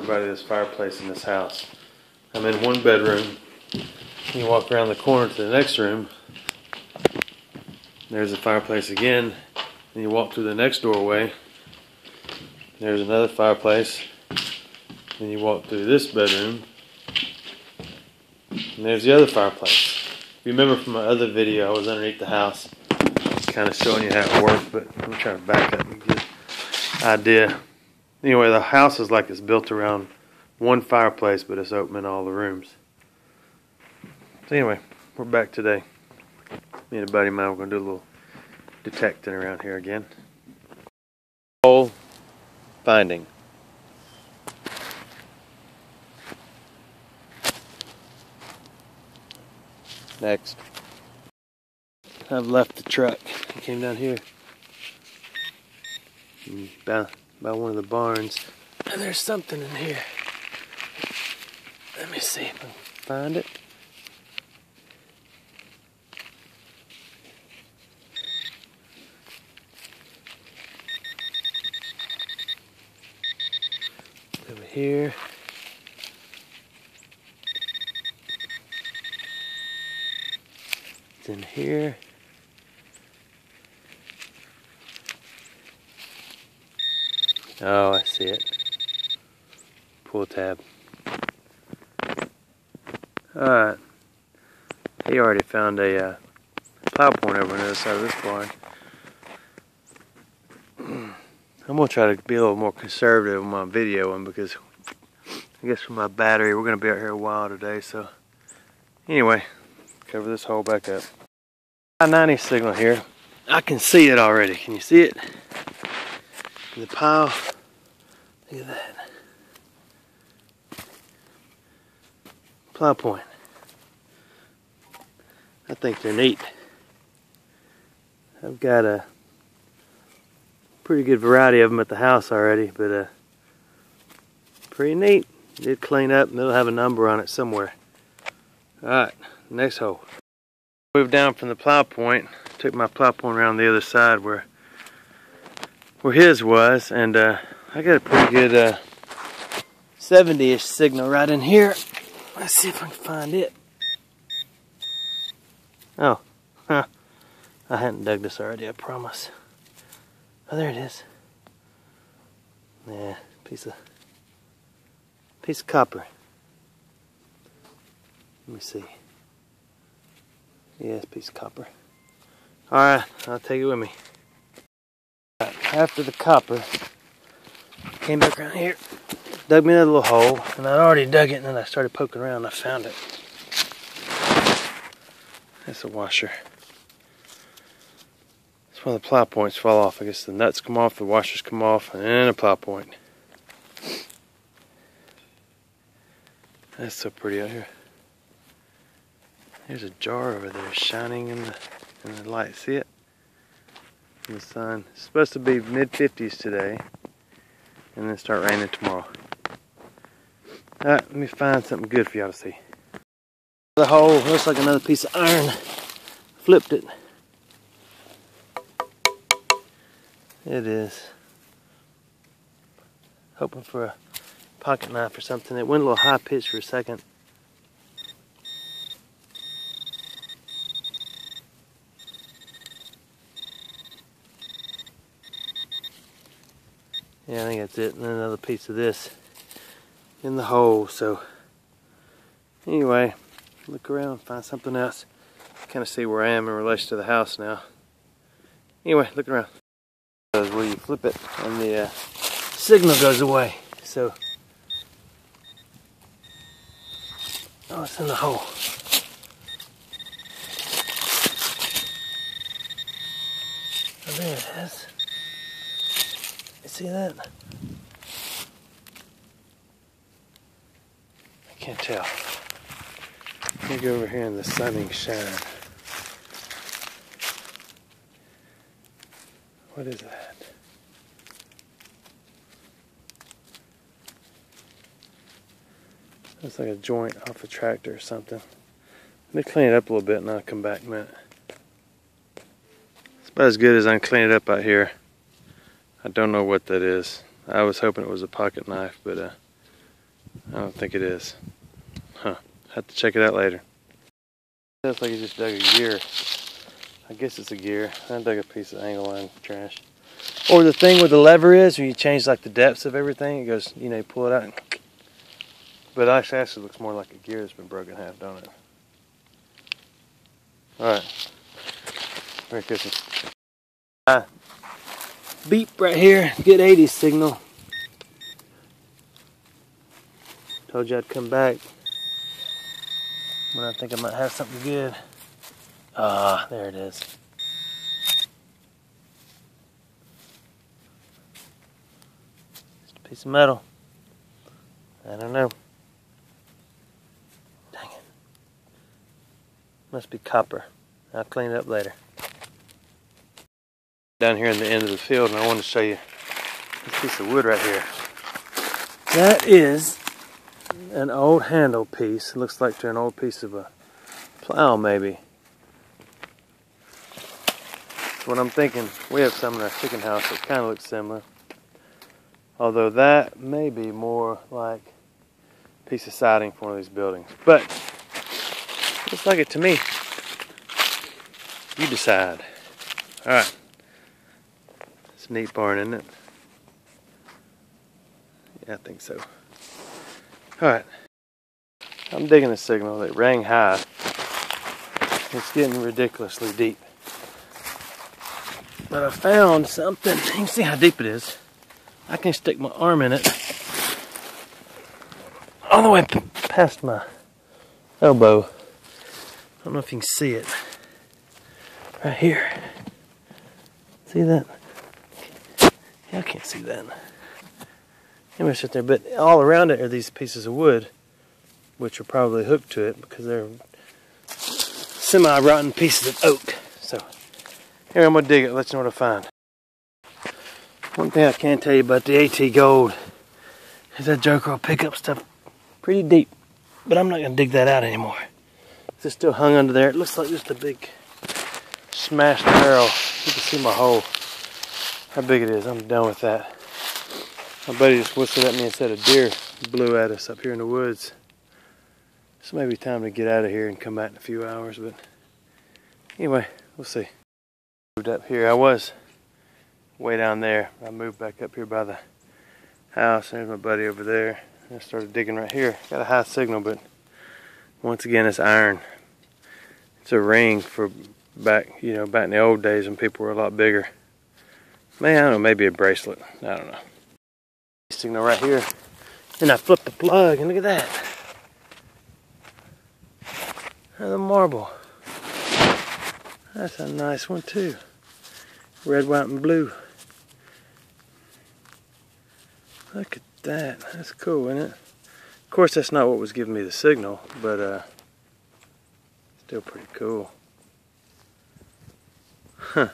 everybody this fireplace in this house. I'm in one bedroom. You walk around the corner to the next room. There's the fireplace again. Then you walk through the next doorway. There's another fireplace. Then you walk through this bedroom. And there's the other fireplace. If you remember from my other video, I was underneath the house. Kind of showing you how it worked, but I'm trying to back up and get an idea. Anyway, the house is like it's built around one fireplace, but it's open in all the rooms. So anyway, we're back today. Me and a buddy of mine, we're going to do a little detecting around here again. Hole finding. Next. I've left the truck. I came down here by one of the barns, and there's something in here. Let me see if I can find it. Over here. It's in here. Oh, I see it. Pull tab. Alright. He already found a plow point over on the other side of this barn. I'm going to try to be a little more conservative on my videoing because I guess with my battery we're going to be out here a while today. So anyway, cover this hole back up. 90 signal here. I can see it already. Can you see it? The pile. Look at that. Plow point. I think they're neat. I've got a pretty good variety of them at the house already, but pretty neat. Did clean up and they'll have a number on it somewhere. Alright, next hole. Moved down from the plow point. Took my plow point around the other side where his was, and I got a pretty good 70-ish signal right in here. Let's see if I can find it. Oh, huh. I hadn't dug this already, I promise. Oh, there it is. Yeah, piece of copper. Let me see. Yeah, it's a piece of copper. Alright, I'll take it with me. After the copper, came back around here, dug me another little hole, and I'd already dug it, and then I started poking around and I found it. That's a washer. It's when the plow points fall off. I guess the nuts come off, the washers come off, and a plow point. That's so pretty out here. There's a jar over there shining in the light. See it? In the sun. It's supposed to be mid-50s today, and then start raining tomorrow. Alright, let me find something good for y'all to see. The hole looks like another piece of iron. Flipped it. It is. Hoping for a pocket knife or something. It went a little high pitched for a second. Yeah, I think that's it. And then another piece of this in the hole. So anyway, look around, find something else. Kind of see where I am in relation to the house now. Anyway, look around. That's where you flip it and the signal goes away. So, oh, it's in the hole. Oh, there it is. You see that? I can't tell. Let me go over here in the sunning shine. What is that? Looks like a joint off a tractor or something. Let me clean it up a little bit and I'll come back in a minute. It's about as good as I can clean it up out here. I don't know what that is. I was hoping it was a pocket knife, but I don't think it is. Huh. Have to check it out later. Looks like he just dug a gear. I guess it's a gear. I dug a piece of angle line trash. Or the thing with the lever is when you change like the depths of everything, it goes, you know, you pull it out. But actually looks more like a gear that's been broken in half, don't it? Alright. Merry Christmas. Beep right here. Good 80s signal. Told you I'd come back when I think I might have something good. Ah, there it is. Just a piece of metal. I don't know. Dang it. Must be copper. I'll clean it up later. Down here in the end of the field, and I want to show you this piece of wood right here. That is an old handle piece. It looks like to an old piece of a plow, maybe. That's what I'm thinking. We have some in our chicken house that kind of looks similar. Although that may be more like a piece of siding for one of these buildings. But looks like it to me. You decide. Alright. It's a neat barn, isn't it? Yeah, I think so. Alright. I'm digging a signal that rang high. It's getting ridiculously deep. But I found something. You can see how deep it is. I can stick my arm in it all the way past my elbow. I don't know if you can see it. Right here. See that? Yeah, I can't see that. Anyway, sit there, but all around it are these pieces of wood, which are probably hooked to it because they're semi-rotten pieces of oak. So, here I'm gonna dig it, let you know what I find. One thing I can tell you about the AT Gold is that joker will pick up stuff pretty deep, but I'm not gonna dig that out anymore. It's still hung under there. It looks like just a big smashed barrel. You can see my hole. How big it is. I'm done with that. My buddy just whistled at me and said a deer blew at us up here in the woods. So maybe time to get out of here and come back in a few hours. But anyway, we'll see. Moved up here. I was way down there. I moved back up here by the house. There's my buddy over there. I started digging right here. Got a high signal, but once again, it's iron. It's a ring for back, you know, back in the old days when people were a lot bigger. Man, I don't know, maybe a bracelet. I don't know. Signal right here. And I flipped the plug, and look at that. Another marble. That's a nice one too. Red, white, and blue. Look at that. That's cool, isn't it? Of course, that's not what was giving me the signal, but still pretty cool. Huh.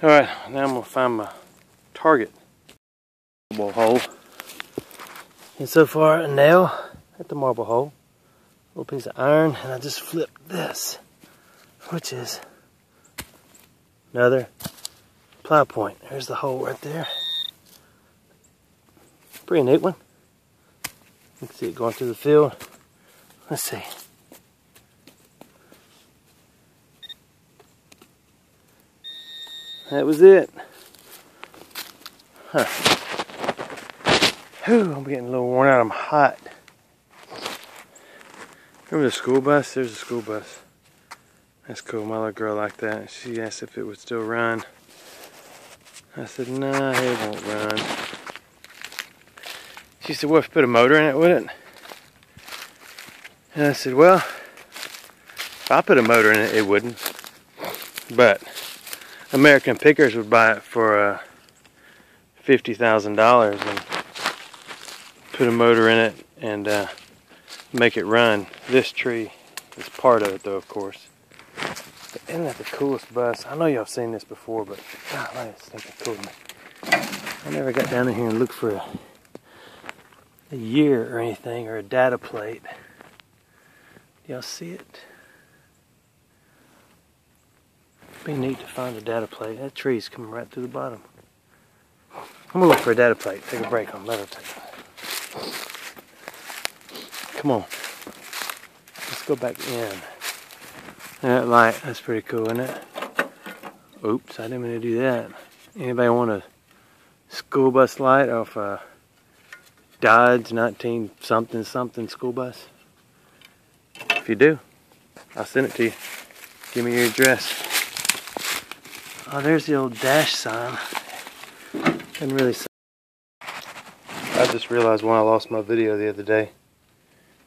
Alright, now I'm going to find my target. Marble hole. And so far, a nail at the marble hole. A little piece of iron, and I just flipped this, which is another plow point. There's the hole right there. Pretty neat one. You can see it going through the field. Let's see. That was it. Huh. Whew, I'm getting a little worn out. I'm hot. Remember the school bus? There's a school bus. That's cool. My little girl liked that. She asked if it would still run. I said, nah, it won't run. She said, well, if you put a motor in it, would it? And I said, well, if I put a motor in it, it wouldn't. But American Pickers would buy it for $50,000 and put a motor in it and make it run. This tree is part of it, though, of course. But isn't that the coolest bus? I know y'all have seen this before, but golly, it's thinking cool to me. I never got down in here and looked for a year or anything, or a data plate. Y'all see it? It'd be neat to find a data plate. That tree's coming right through the bottom. I'm gonna look for a data plate. Take a break on letter tape. come on. Let's go back in. That light, that's pretty cool, isn't it? Oops, I didn't mean to do that. Anybody want a school bus light off a Dodge 19 something something school bus? If you do, I'll send it to you. Give me your address. Oh, there's the old dash sign. Doesn't really say. I just realized when I lost my video the other day,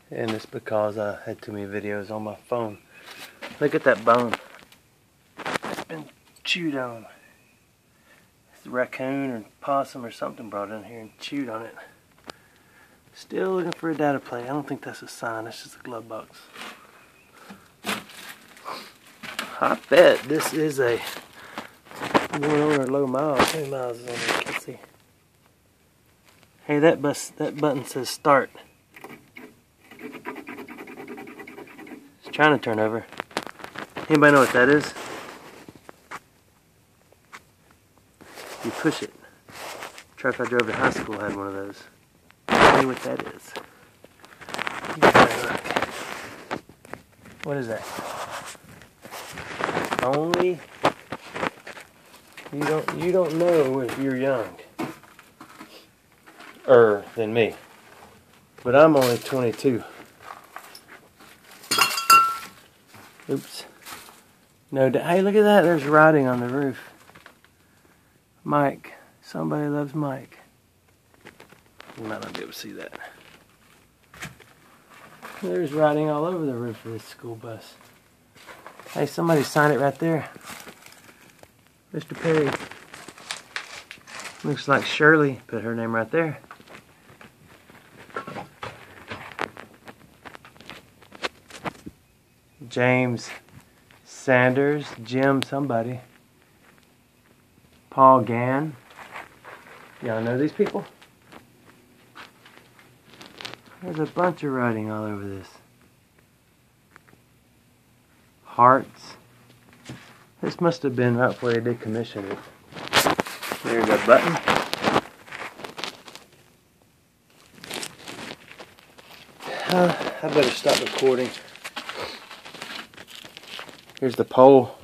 and it's because I had too many videos on my phone. Look at that bone. It's been chewed on. It's a raccoon or possum or something brought in here and chewed on it. Still looking for a data plate. I don't think that's a sign. That's just a glove box. I bet this is a going over a low mile. How many miles is on there? I can't see. Hey, that button says start. It's trying to turn over. Anybody know what that is? You push it. Truck I drove to high school had one of those. Tell me what that is. What is that? Only you don't know if you're young than me. But I'm only 22. Oops. No, hey, look at that. There's writing on the roof. Mike. Somebody loves Mike. You might not be able to see that. There's writing all over the roof of this school bus. Hey, somebody signed it right there. Mr. Perry. Looks like Shirley put her name right there. James Sanders, Jim somebody. Paul Gann. Y'all know these people? There's a bunch of writing all over this. Hearts. This must have been right before they did commission it. There's a button. I better stop recording. Here's the pole.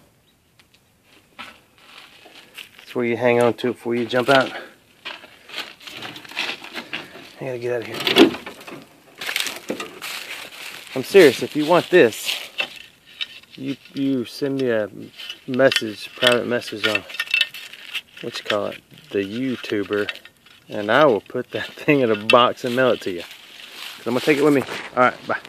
That's where you hang on to it before you jump out. I gotta get out of here. I'm serious, if you want this, you send me a message, private message on, what you call it, the YouTuber, and I will put that thing in a box and mail it to you. 'Cause I'm gonna take it with me. Alright, bye.